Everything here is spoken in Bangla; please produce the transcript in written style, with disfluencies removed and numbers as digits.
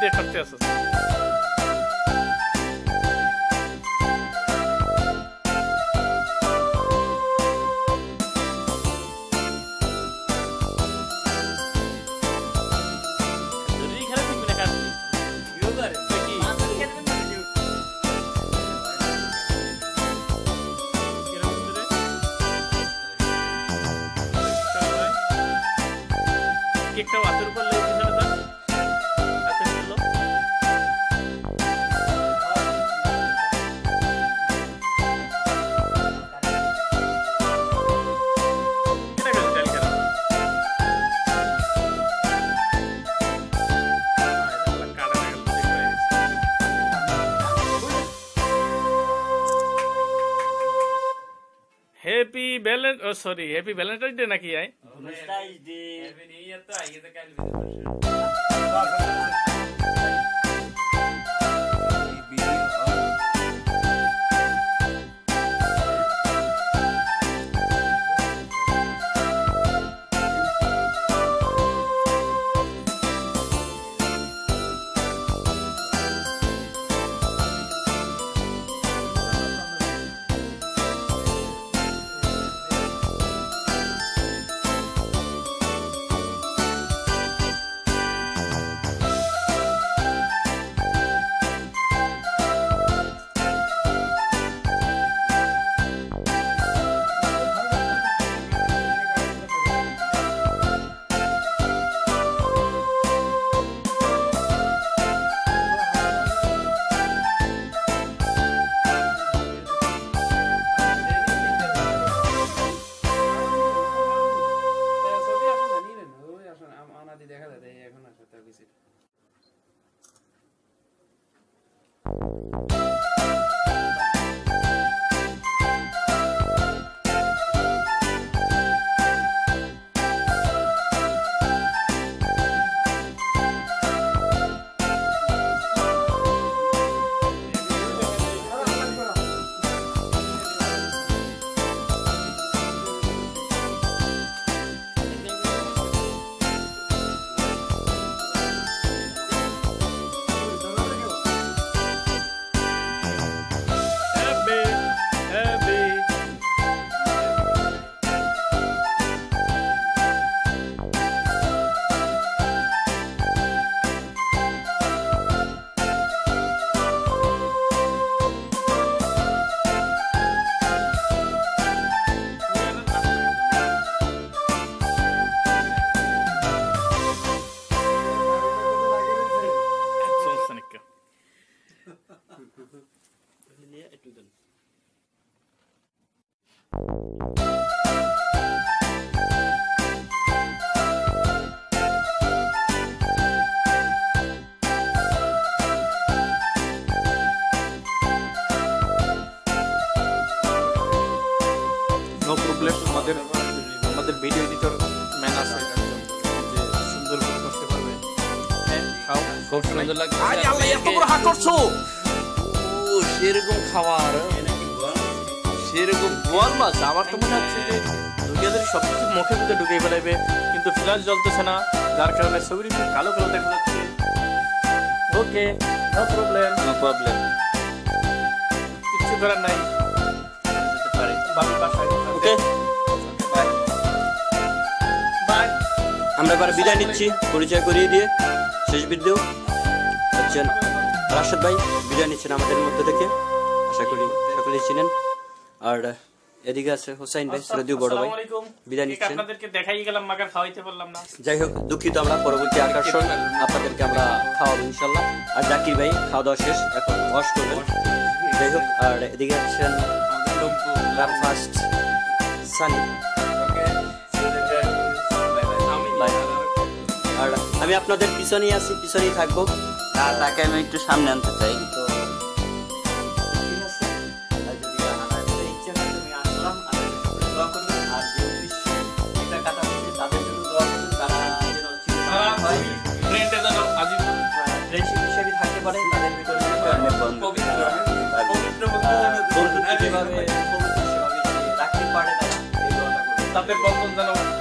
দিয়ে করতে আসছিস কেকটা হাতের উপর লেগে পিছনে দাও হাতে তুলো কেটে গেল তেল কেন কাটা গেল হ্যাপি ভ্যালেন্ট ও সরি হ্যাপি ভ্যালেন্টাইন ডে নাকি I Valentine's Day. Happy New Year to आइए तो क्या নো প্রবলেম আমাদের ভিডিও এডিটর ম্যান আছে যে সুন্দর করে করতে পারবে হ্যাঁ খাও खूब सुंदर लगता है আরে আল্লাহ এত বড় হাত করছো ओ সেরকম খাবার সেরকম বোয়াল মাছ আমার তো মনে হচ্ছে যে দুনিয়াদের সবকিছু মুখে ভিতরে ঢুকে ফেলাইবে কিন্তু ফ্ল্যাশ জ্বলতেছে না যার কারণে ছবিটি খুব কালো কালো দেখা যাচ্ছে ওকে নো প্রবলেম কিছু করার নাই যেতে পারে বাবি বাসায় ওকে বাই বাই আমরা এবার বিদায় নিচ্ছি পরিচয় করিয়ে দিয়ে শেষ ভিডিও হচ্ছেন রাশেদ ভাই বিদায় নিচ্ছেন আমাদের মধ্যে থেকে আশা করি সকলেই চিনেন আর এদিকে আছে হোসাইন ভাই সরদিও বড় ভাই বিদায় নিচ্ছেন আপনাদেরকে দেখাই গেলাম মাগার খাওয়াইতে পারলাম না যাই হোক দুঃখিত আমরা পরবর্তী আকর্ষণ আপনাদেরকে আমরা খাওয়াবো ইনশাল্লাহ আর জাকির ভাই খাওয়া দাওয়া শেষ এখন ওয়াশ করবেন যাই হোক আর এদিকে আছেন ফার্স্ট সানি আর আমি আপনাদের পিছনেই আছি পিছনেই থাকবো আর তাকে আমি একটু সামনে আনতে চাই তো ঠিক আছে আর যদি আমাদের ইচ্ছা হয় তুমি আসলাম আমাদের সকলে দোয়া করবেন আর যে উদ্দেশ্যে এটা কাটা হচ্ছে তাদের জন্য দোয়া করবেন তারা যেন চিরকাল হয় ফ্রেন্ডে যেন আজীবন ফ্রেন্ডশিপ হিসেবে থাকতে পারে তাদের ভিতরে পবিত্র বন্ধুত্ব যেভাবে পবিত্র সেভাবে রাখতে পারে তারা এই দোয়াটা করবেন তাদের বন্ধন যেন